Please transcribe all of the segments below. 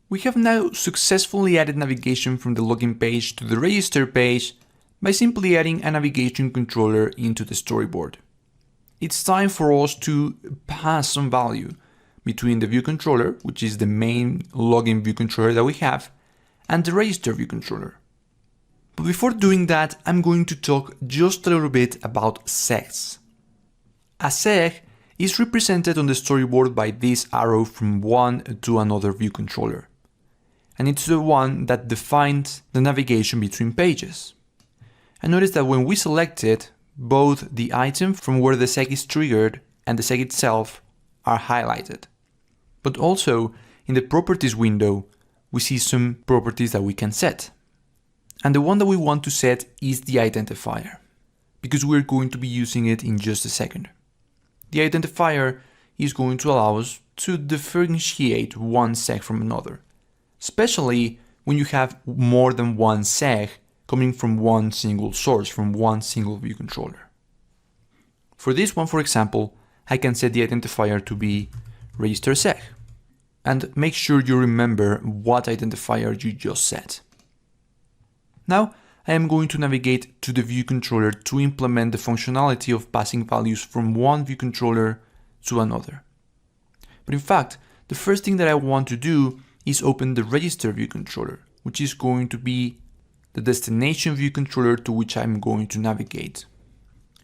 We have now successfully added navigation from the login page to the register page by simply adding a navigation controller into the storyboard. It's time for us to pass some value between the view controller, which is the main login view controller that we have, and the register view controller. But before doing that, I'm going to talk just a little bit about segs. A seg is represented on the storyboard by this arrow from one to another view controller, and it's the one that defines the navigation between pages. And notice that when we select it, both the item from where the seg is triggered and the seg itself are highlighted. But also, in the properties window, we see some properties that we can set. And the one that we want to set is the identifier, because we're going to be using it in just a second. The identifier is going to allow us to differentiate one seg from another, especially when you have more than one seg coming from one single source, from one single view controller. For this one, for example, I can set the identifier to be register seg. And make sure you remember what identifier you just set. Now, I am going to navigate to the view controller to implement the functionality of passing values from one view controller to another. But in fact, the first thing that I want to do is open the register view controller, which is going to be the destination view controller to which I'm going to navigate.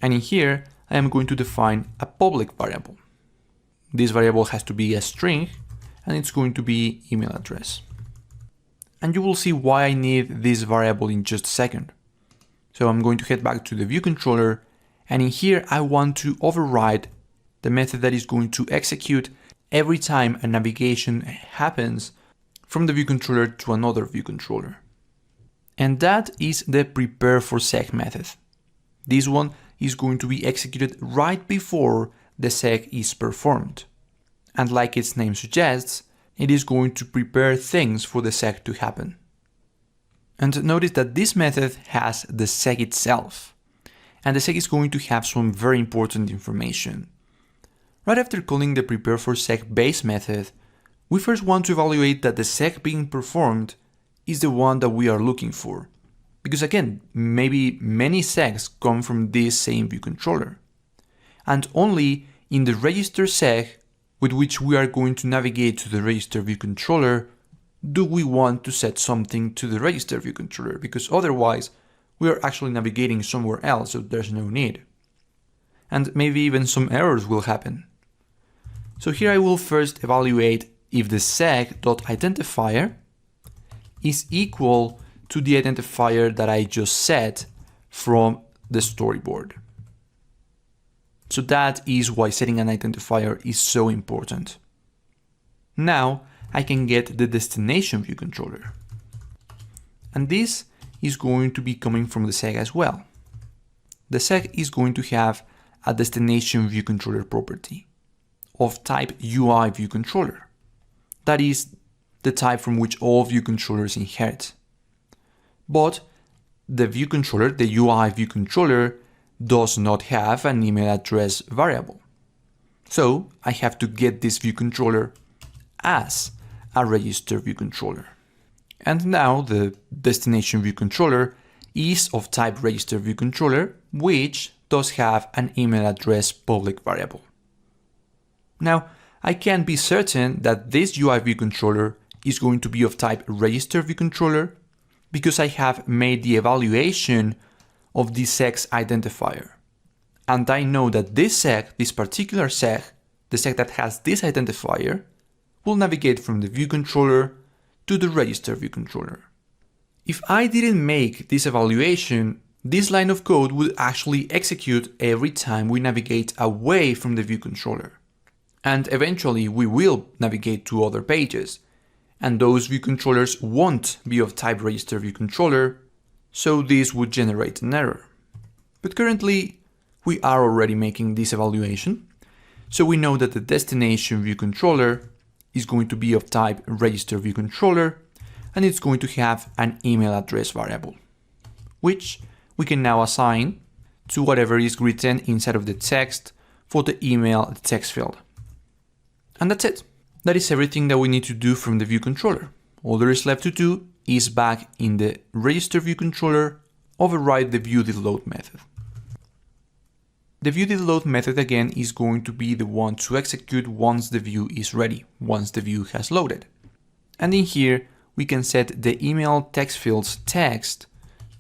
And in here, I am going to define a public variable. This variable has to be a string, and it's going to be email address. And you will see why I need this variable in just a second. So I'm going to head back to the view controller, and in here I want to override the method that is going to execute every time a navigation happens from the view controller to another view controller. And that is the prepare for seg method. This one is going to be executed right before the seg is performed. And like its name suggests, it is going to prepare things for the seg to happen. And notice that this method has the seg itself, and the seg is going to have some very important information. Right after calling the prepare for seg base method, we first want to evaluate that the seg being performed is the one that we are looking for. Because again, maybe many segs come from this same view controller. And only in the register seg with which we are going to navigate to the register view controller do we want to set something to the register view controller, because otherwise we are actually navigating somewhere else, so there's no need. And maybe even some errors will happen. So here I will first evaluate if the seg.identifier is equal to the identifier that I just set from the storyboard. So that is why setting an identifier is so important. Now I can get the destination view controller. And this is going to be coming from the seg as well. The seg is going to have a destination view controller property of type UI view controller. That is the type from which all view controllers inherit. But the view controller, the UI view controller, does not have an email address variable. So I have to get this view controller as a register view controller. And now the destination view controller is of type register view controller, which does have an email address public variable. Now, I can be certain that this UI view controller is going to be of type register view controller because I have made the evaluation of the seg's identifier. And I know that this seg, this particular seg, the seg that has this identifier, will navigate from the view controller to the register view controller. If I didn't make this evaluation, this line of code would actually execute every time we navigate away from the view controller. And eventually we will navigate to other pages, and those view controllers won't be of type register view controller, so this would generate an error. But currently we are already making this evaluation, so we know that the destination view controller is going to be of type register view controller, and it's going to have an email address variable, which we can now assign to whatever is written inside of the text for the email text field. And that's it. That is everything that we need to do from the view controller. All there is left to do is back in the register view controller, override the viewDidLoad method. The viewDidLoad method again is going to be the one to execute once the view is ready, once the view has loaded. And in here, we can set the email text field's text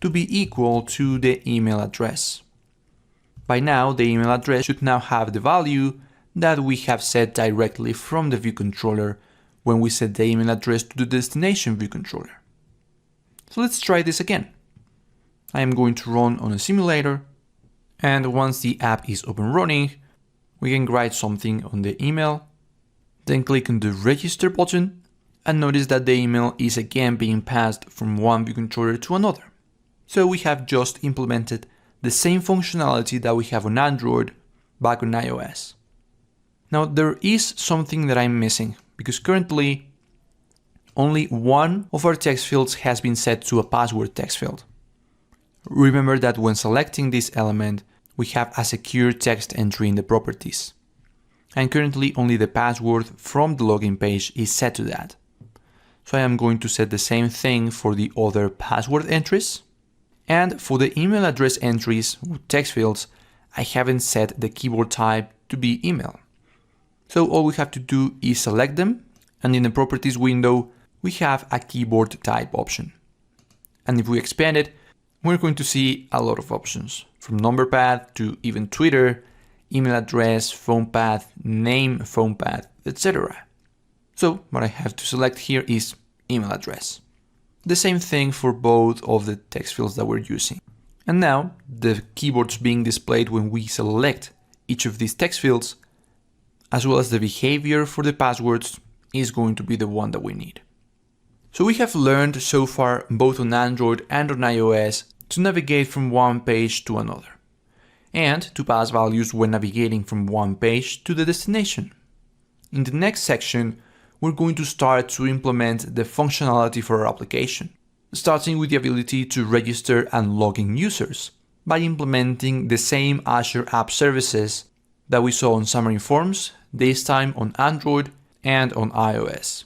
to be equal to the email address. By now, the email address should now have the value that we have set directly from the view controller when we set the email address to the destination view controller. So let's try this again. I am going to run on a simulator, and once the app is up and running, we can write something on the email, then click on the register button, and notice that the email is again being passed from one view controller to another. So we have just implemented the same functionality that we have on Android back on iOS. Now there is something that I'm missing, because currently only one of our text fields has been set to a password text field. Remember that when selecting this element, we have a secure text entry in the properties. And currently only the password from the login page is set to that. So I am going to set the same thing for the other password entries. And for the email address entries with text fields, I haven't set the keyboard type to be email. So all we have to do is select them, and in the properties window, we have a keyboard type option. And if we expand it, we're going to see a lot of options, from number path to even Twitter, email address, phone path, name, phone path, etc. So what I have to select here is email address. The same thing for both of the text fields that we're using. And now the keyboards being displayed when we select each of these text fields, as well as the behavior for the passwords, is going to be the one that we need. So we have learned so far, both on Android and on iOS, to navigate from one page to another, and to pass values when navigating from one page to the destination. In the next section, we're going to start to implement the functionality for our application, starting with the ability to register and log in users by implementing the same Azure App Services that we saw on Xamarin Forms, this time on Android and on iOS.